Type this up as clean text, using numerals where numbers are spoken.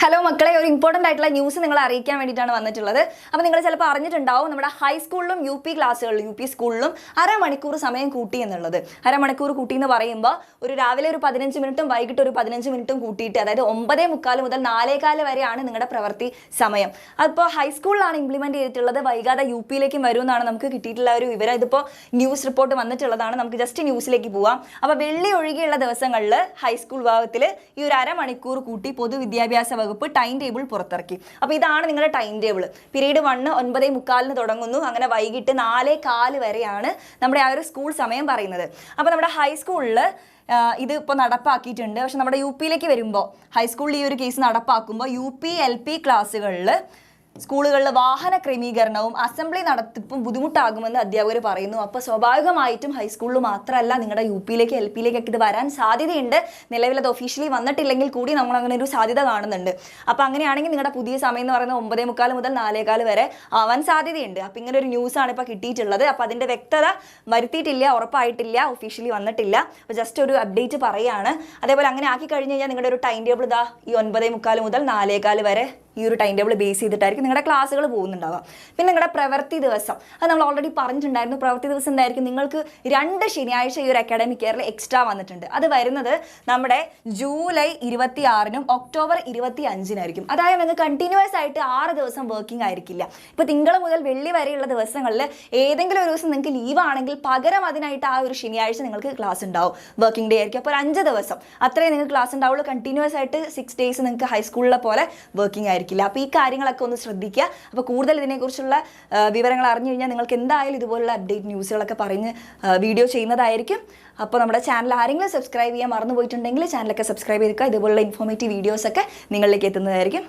Hello മക്കളെ, ഒരു important ആയിട്ടുള്ള ന്യൂസ് നിങ്ങളെ അറിയിക്കാൻ വേണ്ടിയിട്ടാണ് വന്നിട്ടുള്ളത്. അപ്പോൾ നിങ്ങൾ ചിലപ്പോൾ അറിഞ്ഞിട്ടുണ്ടാവും, നമ്മുടെ ഹൈസ്കൂളിലും യു പി ക്ലാസ്സുകളിലും യു പി സ്കൂളിലും അരമണിക്കൂർ സമയം കൂട്ടി എന്നുള്ളത്. അരമണിക്കൂർ കൂട്ടി എന്ന് പറയുമ്പോൾ ഒരു രാവിലെ ഒരു 15 മിനിറ്റും വൈകിട്ട് ഒരു 15 മിനിറ്റും കൂട്ടിയിട്ട്, അതായത് 9:45 മുതൽ 4:15 വരെയാണ് നിങ്ങളുടെ പ്രവൃത്തി സമയം. അപ്പോൾ ഹൈസ്കൂളിലാണ് ഇംപ്ലിമെൻറ്റ് ചെയ്തിട്ടുള്ളത്. വൈകാതെ യു പിയിലേക്കും വരുമെന്നാണ് നമുക്ക് കിട്ടിയിട്ടുള്ള ഒരു വിവരം. ഇതിപ്പോൾ ന്യൂസ് റിപ്പോർട്ട് വന്നിട്ടുള്ളതാണ്. നമുക്ക് ജസ്റ്റ് ന്യൂസിലേക്ക് പോവാം. അപ്പോൾ വെള്ളി ഒഴികെയുള്ള ദിവസങ്ങളിൽ ഹൈസ്കൂൾ വിഭാഗത്തിൽ ഈ ഒരു അരമണിക്കൂർ കൂട്ടി പൊതുവിദ്യാഭ്യാസ വകുപ്പ് ടൈം ടേബിൾ പുറത്തിറക്കി. അപ്പോൾ ഇതാണ് നിങ്ങളുടെ ടൈം ടേബിൾ. പീരീഡ് 1 9:45 തുടങ്ങുന്നു. അങ്ങനെ വൈകിട്ട് 4:15 വരെയാണ് നമ്മുടെ ആ ഒരു സ്കൂൾ സമയം പറയുന്നത്. അപ്പോൾ നമ്മുടെ ഹൈസ്കൂളിൽ ഇത് ഇപ്പോൾ നടപ്പാക്കിയിട്ടുണ്ട്. പക്ഷെ നമ്മുടെ യു പിയിലേക്ക് വരുമ്പോൾ, ഹൈസ്കൂളിൽ ഈ ഒരു കേസ് നടപ്പാക്കുമ്പോൾ യു പി എൽ പി ക്ലാസ്സുകളിൽ സ്കൂളുകളിൽ വാഹന ക്രമീകരണവും അസംബ്ലി നടത്തിപ്പും ബുദ്ധിമുട്ടാകുമെന്ന് അധ്യാപകർ പറയുന്നു. അപ്പോൾ സ്വാഭാവികമായിട്ടും ഹൈസ്കൂളിൽ മാത്രമല്ല, നിങ്ങളുടെ യു പിയിലേക്ക് എൽ പിയിലേക്കൊക്കെ ഇത് വരാൻ സാധ്യതയുണ്ട്. നിലവിൽ അത് ഒഫീഷ്യലി വന്നിട്ടില്ലെങ്കിൽ കൂടി നമ്മൾ അങ്ങനെ ഒരു സാധ്യത കാണുന്നുണ്ട്. അപ്പോൾ അങ്ങനെയാണെങ്കിൽ നിങ്ങളുടെ പുതിയ സമയം എന്ന് പറയുന്നത് 9:45 മുതൽ 4:15 വരെ ആവാൻ സാധ്യതയുണ്ട്. അപ്പോൾ ഇങ്ങനെ ഒരു ന്യൂസാണ് ഇപ്പോൾ കിട്ടിയിട്ടുള്ളത്. അപ്പോൾ അതിൻ്റെ വ്യക്തത വരുത്തിയിട്ടില്ല, ഉറപ്പായിട്ടില്ല, ഒഫീഷ്യലി വന്നിട്ടില്ല. അപ്പോൾ ജസ്റ്റ് ഒരു അപ്ഡേറ്റ് പറയുകയാണ്. അതേപോലെ അങ്ങനെ ആക്കി കഴിഞ്ഞ് കഴിഞ്ഞാൽ നിങ്ങളുടെ ഒരു ടൈം ടേബിൾ ഇതാ ഈ 9:45 മുതൽ 4:15 വരെ ഈ ഒരു ടൈം ടേബിൾ ബേസ് ചെയ്തിട്ടായിരിക്കും നിങ്ങളുടെ ക്ലാസ്സുകൾ പോകുന്നുണ്ടാവുക. പിന്നെ നിങ്ങളുടെ പ്രവൃത്തി ദിവസം, അത് നമ്മൾ ഓൾറെഡി പറഞ്ഞിട്ടുണ്ടായിരുന്നു. പ്രവൃത്തി ദിവസം എന്തായിരിക്കും? നിങ്ങൾക്ക് 2 ശനിയാഴ്ച ഈ ഒരു അക്കാഡമിക് ഇയറിൽ എക്സ്ട്രാ വന്നിട്ടുണ്ട്. അത് വരുന്നത് നമ്മുടെ ജൂലൈ 26-നും ഒക്ടോബർ 25-നായിരിക്കും. അതായത് നിങ്ങൾക്ക് കണ്ടിന്യൂസ് ആയിട്ട് 6 ദിവസം വർക്കിംഗ് ആയിരിക്കില്ല. ഇപ്പോൾ തിങ്കൾ മുതൽ വെള്ളി വരെയുള്ള ദിവസങ്ങളിൽ ഏതെങ്കിലും ഒരു ദിവസം നിങ്ങൾക്ക് ലീവ് ആണെങ്കിൽ പകരം അതിനായിട്ട് ആ ഒരു ശനിയാഴ്ച നിങ്ങൾക്ക് ക്ലാസ് ഉണ്ടാവും. വർക്കിംഗ് ഡേ ആയിരിക്കും. അപ്പോൾ ഒരു 5 ദിവസം അത്രയും നിങ്ങൾക്ക് ക്ലാസ് ഉണ്ടാവുള്ളൂ. കണ്ടിന്യൂസ് ആയിട്ട് 6 ഡേയ്സ് നിങ്ങൾക്ക് ഹൈസ്കൂളിലെ പോലെ വർക്കിംഗ് ആയിരിക്കും. അപ്പോൾ ഈ കാര്യങ്ങളൊക്കെ ഒന്ന് ശ്രദ്ധിക്കുക. അപ്പോൾ കൂടുതൽ ഇതിനെക്കുറിച്ചുള്ള വിവരങ്ങൾ അറിഞ്ഞു കഴിഞ്ഞാൽ നിങ്ങൾക്ക് എന്തായാലും ഇതുപോലുള്ള അപ്ഡേറ്റ് ന്യൂസുകളൊക്കെ പറഞ്ഞ് വീഡിയോ ചെയ്യുന്നതായിരിക്കും. അപ്പോൾ നമ്മുടെ ചാനൽ ആരെങ്കിലും സബ്സ്ക്രൈബ് ചെയ്യാൻ മറന്നു പോയിട്ടുണ്ടെങ്കിൽ ചാനലൊക്കെ സബ്സ്ക്രൈബ് ചെയ്തിരിക്കുക. ഇതുപോലുള്ള ഇൻഫോർമേറ്റീവ് വീഡിയോസൊക്കെ നിങ്ങളിലേക്ക് എത്തുന്നതായിരിക്കും.